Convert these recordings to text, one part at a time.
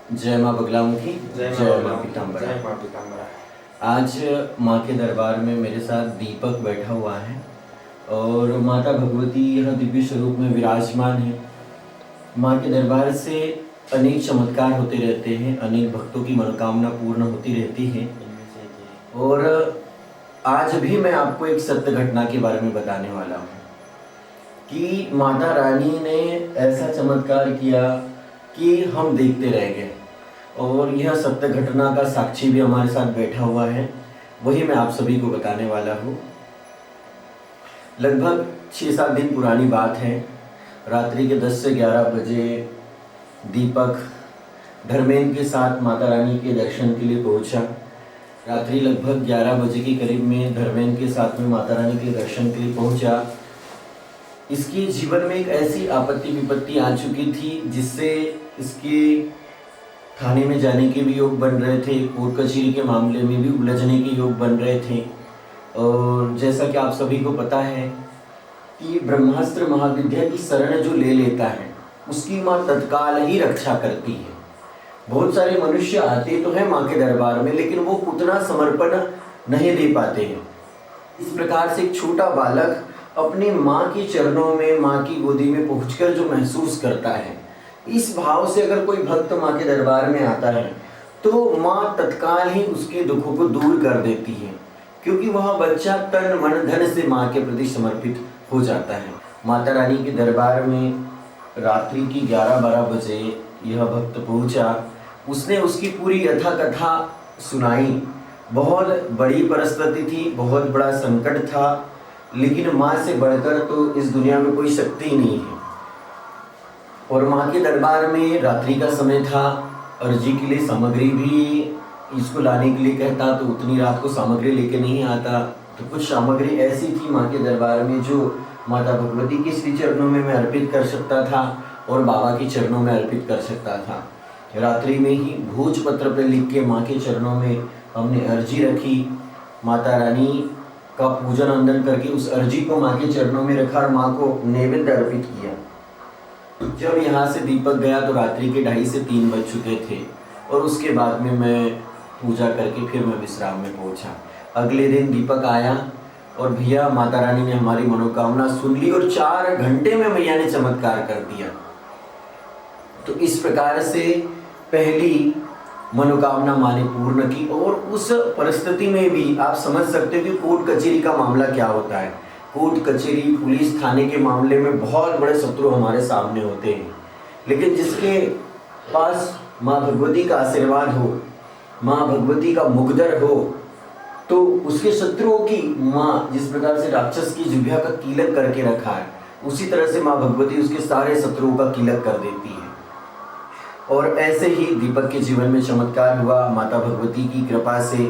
जय माँ बगलामुखी, जय माँ पीताम्बरा। जय माँ पीताम्बरा। आज माँ के दरबार में मेरे साथ दीपक बैठा हुआ है और माता भगवती यह दिव्य स्वरूप में विराजमान है। माँ के दरबार से अनेक चमत्कार होते रहते हैं, अनेक भक्तों की मनोकामना पूर्ण होती रहती है। और आज भी मैं आपको एक सत्य घटना के बारे में बताने वाला हूँ कि माता रानी ने ऐसा चमत्कार किया कि हम देखते रह गए। और यह सत्य घटना का साक्षी भी हमारे साथ बैठा हुआ है, वही मैं आप सभी को बताने वाला हूँ। लगभग 6-7 दिन पुरानी बात है। रात्रि के 10 से 11 बजे दीपक धर्मेंद्र के साथ माता रानी के दर्शन के लिए पहुंचा। रात्रि लगभग 11 बजे के करीब में धर्मेंद्र के साथ में माता रानी के दर्शन के लिए पहुंचा। इसके जीवन में एक ऐसी आपत्ति विपत्ति आ चुकी थी जिससे इसके थाने में जाने के भी योग बन रहे थे, कोर्ट कचहरी के मामले में भी उलझने के योग बन रहे थे। और जैसा कि आप सभी को पता है कि ब्रह्मास्त्र महाविद्या की शरण जो ले लेता है उसकी माँ तत्काल ही रक्षा करती है। बहुत सारे मनुष्य आते तो हैं माँ के दरबार में, लेकिन वो उतना समर्पण नहीं दे पाते हैं। इस प्रकार से एक छोटा बालक अपनी माँ के चरणों में, माँ की गोदी में पहुंचकर जो महसूस करता है, इस भाव से अगर कोई भक्त माँ के दरबार में आता है तो माँ तत्काल ही उसके दुखों को दूर कर देती है, क्योंकि वह बच्चा तन मन धन से माँ के प्रति समर्पित हो जाता है। माता रानी के दरबार में रात्रि की 11-12 बजे यह भक्त पहुंचा। उसने उसकी पूरी यथा कथा सुनाई। बहुत बड़ी परिस्थिति थी, बहुत बड़ा संकट था, लेकिन माँ से बढ़कर तो इस दुनिया में कोई शक्ति नहीं है। और माँ के दरबार में रात्रि का समय था, अर्जी के लिए सामग्री भी इसको लाने के लिए कहता तो उतनी रात को सामग्री लेके नहीं आता। तो कुछ सामग्री ऐसी थी माँ के दरबार में जो माता भगवती के श्री चरणों में मैं अर्पित कर सकता था और बाबा के चरणों में अर्पित कर सकता था। रात्रि में ही भोजपत्र पर लिख के माँ के चरणों में हमने अर्जी रखी। माता रानी का पूजन वंदन करके उस अर्जी को माँ के चरणों में रखा और माँ को नैवेद्य अर्पित किया। जब यहाँ से दीपक गया तो रात्रि के 2:30 से 3 बज चुके थे और उसके बाद में मैं पूजा करके फिर मैं विश्राम में पहुँचा। अगले दिन दीपक आया और भैया माता रानी ने हमारी मनोकामना सुन ली और 4 घंटे में मैया ने चमत्कार कर दिया। तो इस प्रकार से पहली मनोकामना माँ ने पूर्ण की। और उस परिस्थिति में भी आप समझ सकते हो कि कोर्ट कचहरी का मामला क्या होता है। कोर्ट कचहरी पुलिस थाने के मामले में बहुत बड़े शत्रु हमारे सामने होते हैं, लेकिन जिसके पास माँ भगवती का आशीर्वाद हो, माँ भगवती का मुकदर हो, तो उसके शत्रुओं की माँ जिस प्रकार से राक्षस की जिह्वा का कीलक करके रखा है, उसी तरह से माँ भगवती उसके सारे शत्रुओं का कीलक कर देती है। और ऐसे ही दीपक के जीवन में चमत्कार हुआ माता भगवती की कृपा से।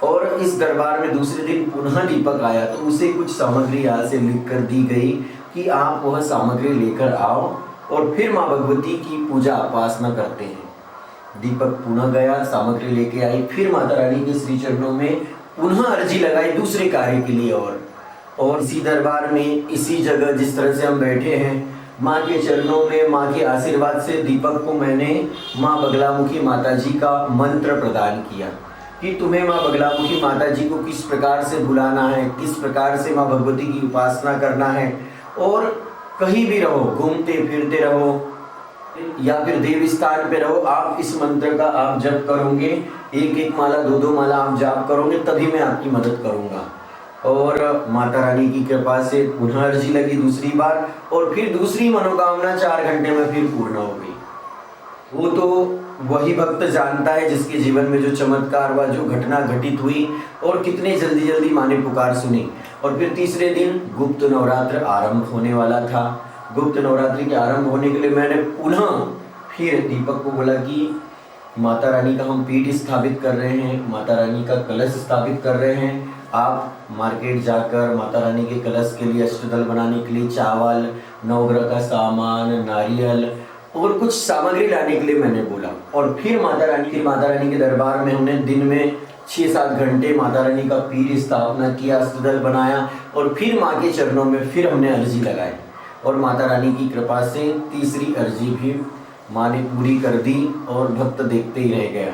और इस दरबार में दूसरे दिन पुनः दीपक आया तो उसे कुछ सामग्री यहाँ से लिख कर दी गई कि आप वह सामग्री लेकर आओ और फिर माँ भगवती की पूजा उपासना करते हैं। दीपक पुनः गया, सामग्री लेके आई, फिर माता रानी के श्री चरणों में पुनः अर्जी लगाई दूसरे कार्य के लिए। और इसी दरबार में, इसी जगह जिस तरह से हम बैठे हैं, माँ के चरणों में माँ के आशीर्वाद से दीपक को मैंने माँ बगलामुखी माता जी का मंत्र प्रदान किया कि तुम्हें माँ बगलामुखी माता जी को किस प्रकार से बुलाना है, किस प्रकार से माँ भगवती की उपासना करना है। और कहीं भी रहो, घूमते फिरते रहो या फिर देव स्थान पे रहो, आप इस मंत्र का आप जप करोगे, 1-1 माला 2-2 माला आप जाप करोगे, तभी मैं आपकी मदद करूँगा। और माता रानी की कृपा से पुनः अर्जी लगी दूसरी बार और फिर दूसरी मनोकामना 4 घंटे में फिर पूर्ण हो गई। वो तो वही भक्त जानता है जिसके जीवन में जो चमत्कार हुआ, जो घटना घटित हुई और कितने जल्दी जल्दी माँ ने पुकार सुनी। और फिर तीसरे दिन गुप्त नवरात्र आरंभ होने वाला था। गुप्त नवरात्रि के आरंभ होने के लिए मैंने पुनः फिर दीपक को बोला कि माता रानी का हम पीठ स्थापित कर रहे हैं, माता रानी का कलश स्थापित कर रहे हैं। आप मार्केट जाकर माता रानी के कलश के लिए, अष्टदल बनाने के लिए चावल, नवग्रह का सामान, नारियल और कुछ सामग्री लाने के लिए मैंने बोला। और फिर माता रानी के दरबार में हमने दिन में 6-7 घंटे माता रानी का पीठ स्थापना किया, अष्टदल बनाया और फिर माँ के चरणों में फिर हमने अर्जी लगाई। और माता रानी की कृपा से तीसरी अर्जी भी माँ ने पूरी कर दी और भक्त देखते ही रह गया।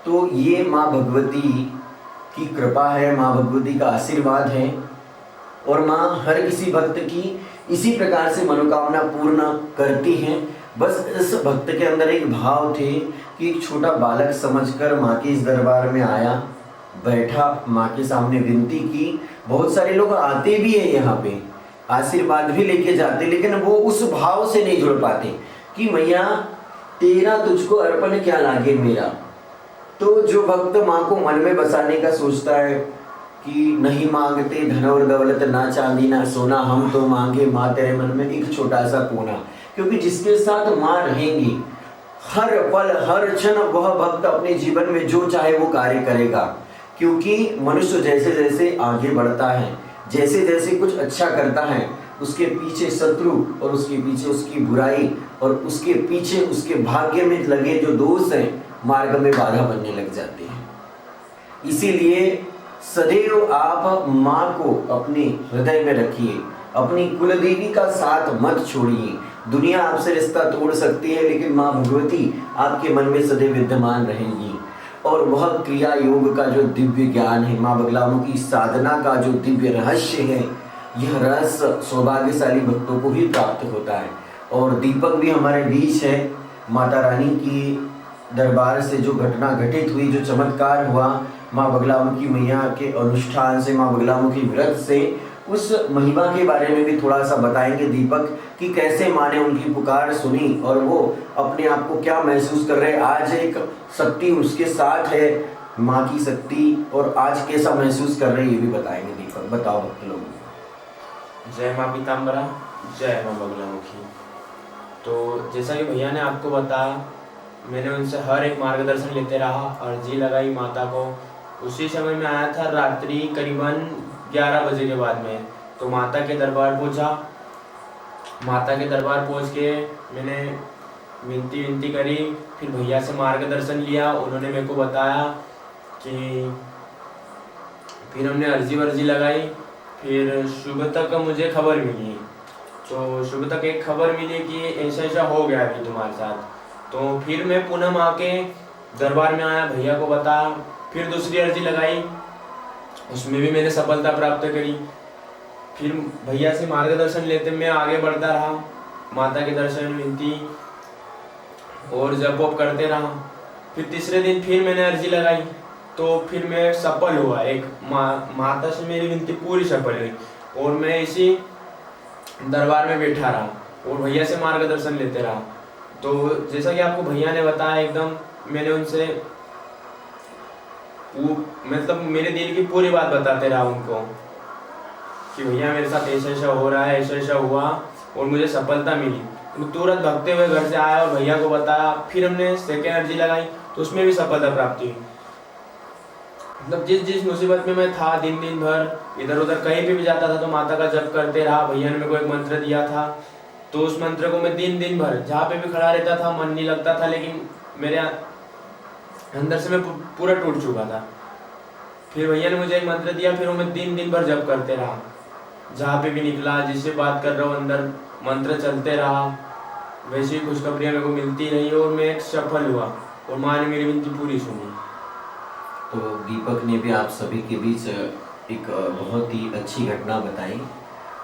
तो ये माँ भगवती की कृपा है, माँ भगवती का आशीर्वाद है और माँ हर किसी भक्त की इसी प्रकार से मनोकामना पूर्ण करती हैं। बस इस भक्त के अंदर एक भाव थे कि एक छोटा बालक समझकर माँ के इस दरबार में आया, बैठा, माँ के सामने विनती की। बहुत सारे लोग आते भी हैं यहाँ पे, आशीर्वाद भी लेके जाते, लेकिन वो उस भाव से नहीं जुड़ पाते कि मैया तेरा तुझको अर्पण क्या लागे मेरा। तो जो भक्त माँ को मन में बसाने का सोचता है कि नहीं मांगते धन और दौलत, ना चांदी ना सोना, हम तो मांगे माँ तेरे मन में एक छोटा सा कोना। क्योंकि जिसके साथ माँ रहेंगी हर पल हर क्षण, वह भक्त अपने जीवन में जो चाहे वो कार्य करेगा। क्योंकि मनुष्य जैसे जैसे आगे बढ़ता है, जैसे जैसे कुछ अच्छा करता है, उसके पीछे शत्रु और उसके पीछे उसकी बुराई और उसके पीछे उसके भाग्य में लगे जो दोष हैं, मार्ग में बाधा बनने लग जाते हैं। इसीलिए सदैव आप माँ को अपने हृदय में रखिए, अपनी कुलदेवी का साथ मत छोड़िए। दुनिया आपसे रिश्ता तोड़ सकती है, लेकिन माँ भगवती आपके मन में सदैव विद्यमान रहेंगी। और वह क्रिया योग का जो दिव्य ज्ञान है, माँ बगलामुखी साधना का जो दिव्य रहस्य है, यह रहस्य सौभाग्यशाली भक्तों को ही प्राप्त होता है। और दीपक भी हमारे बीच है। माता रानी की दरबार से जो घटना घटित हुई, जो चमत्कार हुआ, माँ बगलामुखी मैया के अनुष्ठान से, माँ बगलामुखी व्रत से, उस महिमा के बारे में भी थोड़ा सा बताएंगे दीपक कि कैसे माँ ने उनकी पुकार सुनी और वो अपने आप को क्या महसूस कर रहे। आज एक शक्ति उसके साथ है, माँ की शक्ति, और आज कैसा महसूस कर रहे ये भी बताएंगे दीपक। बताओ भक्त लोग। जय माँ पीताम्बरा, जय माँ बगलामुखी। तो जैसा कि भैया ने आपको बताया, मैंने उनसे हर एक मार्गदर्शन लेते रहा, अर्जी लगाई माता को। उसी समय में आया था रात्रि करीबन 11 बजे के बाद में, तो माता के दरबार पहुंचा। माता के दरबार पहुंच के मैंने विनती करी, फिर भैया से मार्गदर्शन लिया। उन्होंने मेरे को बताया कि फिर हमने अर्जी लगाई। फिर सुबह तक मुझे खबर मिली, तो सुबह तक एक खबर मिली कि ऐसा ऐसा हो गया अभी तुम्हारे साथ। तो फिर मैं पुनः माँ के दरबार में आया, भैया को बताया, फिर दूसरी अर्जी लगाई, उसमें भी मैंने सफलता प्राप्त करी। फिर भैया से मार्गदर्शन लेते मैं आगे बढ़ता रहा, माता के दर्शन विनती और जप वप करते रहा। फिर तीसरे दिन फिर मैंने अर्जी लगाई, तो फिर मैं सफल हुआ। एक माता से मेरी विनती पूरी सफल हुई और मैं इसी दरबार में बैठा रहा और भैया से मार्गदर्शन लेते रहा। तो जैसा कि आपको भैया ने बताया, एकदम मैंने उनसे मतलब मेरे दिल की पूरी बात बताते रहा उनको कि भैया मेरे साथ ऐसा ऐसा हो रहा है, ऐसा ऐसा हुआ और मुझे सफलता मिली। तो तुरंत भगते हुए घर से आया और भैया को बताया। फिर हमने सेकेंड अर्जी लगाई, तो उसमें भी सफलता प्राप्त हुई। मतलब जिस मुसीबत में मैं था, दिन भर इधर उधर कहीं भी जाता था तो माता का जप करते रहा। भैया ने मेरे को एक मंत्र दिया था, तो उस मंत्र को मैं दिन भर जहाँ पे भी खड़ा रहता था, मन नहीं लगता था, लेकिन मेरे अंदर से मैं पूरा टूट चुका था। फिर भैया ने मुझे एक मंत्र दिया, फिर वो मैं दिन भर जप करते रहा। जहाँ पे भी निकला, जिससे बात कर रहा हूँ, अंदर मंत्र चलते रहा। वैसे ही खुशखबरियाँ मेरे को मिलती रही और मैं एक सफल हुआ और माँ ने मेरी विनती पूरी सुनी। तो दीपक ने भी आप सभी के बीच एक बहुत ही अच्छी घटना बताई।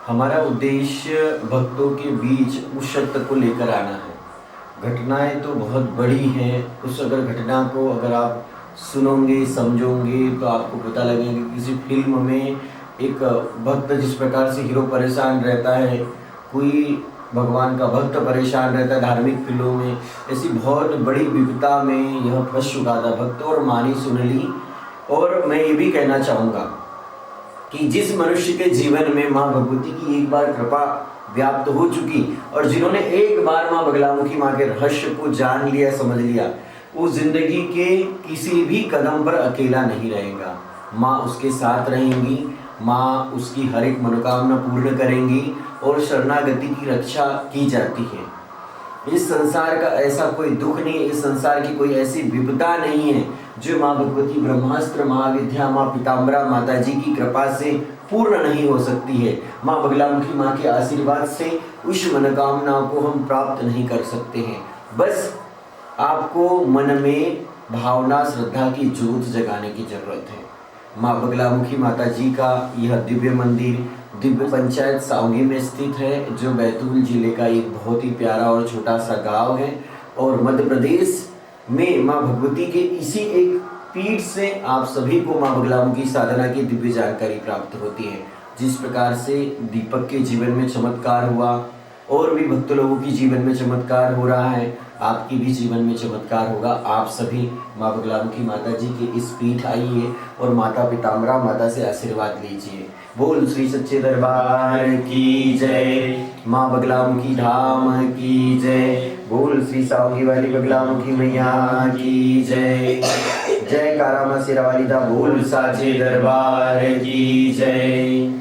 हमारा उद्देश्य भक्तों के बीच उस सत्य को लेकर आना है। घटनाएं तो बहुत बड़ी हैं, उस अगर घटना को अगर आप सुनोगे समझोगे तो आपको पता लगेगा कि किसी फिल्म में एक भक्त जिस प्रकार से हीरो परेशान रहता है, कोई भगवान का भक्त परेशान रहता है धार्मिक फिल्मों में, ऐसी बहुत बड़ी विपदा में यह फंस चुका था भक्त और मानी सुन ली। और मैं ये भी कहना चाहूँगा कि जिस मनुष्य के जीवन में माँ भगवती की एक बार कृपा व्याप्त हो चुकी और जिन्होंने एक बार माँ बगलामुखी माँ के रहस्य को जान लिया, समझ लिया, वो जिंदगी के किसी भी कदम पर अकेला नहीं रहेगा। माँ उसके साथ रहेंगी, माँ उसकी हर एक मनोकामना पूर्ण करेंगी और शरणागति की रक्षा की जाती है। इस संसार का ऐसा कोई दुख नहीं है, इस संसार की कोई ऐसी विपदा नहीं है जो माँ भगवती ब्रह्मास्त्र महाविद्या माँ पीताम्बरा माता जी की कृपा से पूर्ण नहीं हो सकती है। माँ बगलामुखी माँ के आशीर्वाद से उस मनोकामना को हम प्राप्त नहीं कर सकते हैं। बस आपको मन में भावना श्रद्धा की ज्योत जगाने की जरूरत है। माँ बगलामुखी माता जी का यह दिव्य मंदिर दिव्य पंचायत सावंगी में स्थित है, जो बैतूल जिले का एक बहुत ही प्यारा और छोटा सा गांव है। और मध्य प्रदेश में माँ भगवती के इसी एक पीठ से आप सभी को माँ बगलामुखी साधना की दिव्य जानकारी प्राप्त होती है। जिस प्रकार से दीपक के जीवन में चमत्कार हुआ और भी भक्त लोगों की जीवन में चमत्कार हो रहा है, आपके भी जीवन में चमत्कार होगा। आप सभी माँ बगलामुखी माता जी के इस पीठ आइए और माता पीताम्बरा माता से आशीर्वाद लीजिए। बोल श्री सच्चे दरबार की जय, माँ बगलामुखी धाम की जय। बोल श्री सावंगी वाली बगलामुखी मैया की जय। जय कारा माँ शेरा वाली दा बोल साचे दरबार की जय।